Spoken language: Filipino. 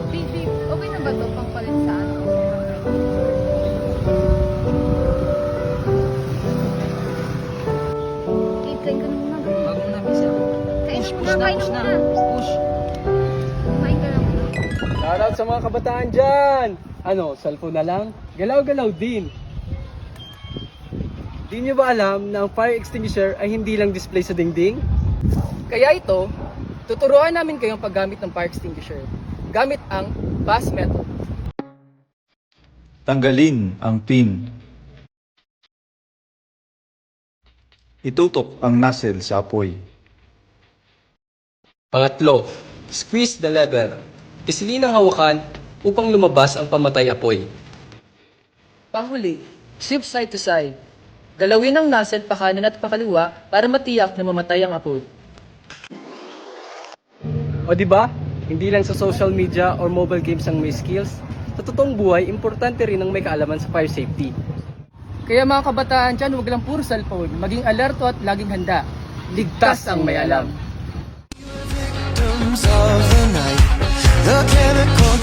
Baby, okay na ba ito pangpalit sa ano? Okay, kain ka na muna. Wag mo na, bisa. Kain Push, na push muna, na, kain push na na. muna. Push. Kain ka na muna. Shoutout sa mga kabataan dyan! Ano, cellphone na lang? Galaw-galaw din. Di nyo ba alam na ang fire extinguisher ay hindi lang display sa dingding? Kaya ito, tuturuan namin kayong paggamit ng fire extinguisher gamit ang BAS method. Tanggalin ang pin. Itutok ang nozzle sa apoy. Pangatlo, squeeze the lever. Pisilin ang hawakan upang lumabas ang pamatay apoy. Panghuli, shift side to side. Galawin ang nozzle pakanan at pakaliwa para matiyak na mamatay ang apoy. O di ba? Hindi lang sa social media or mobile games ang may skills. Sa totoong buhay, importante rin ang may kaalaman sa fire safety. Kaya mga kabataan dyan, huwag lang puro cellphone. Maging alerto at laging handa. Ligtas ang may alam. Victims of the night, the chemical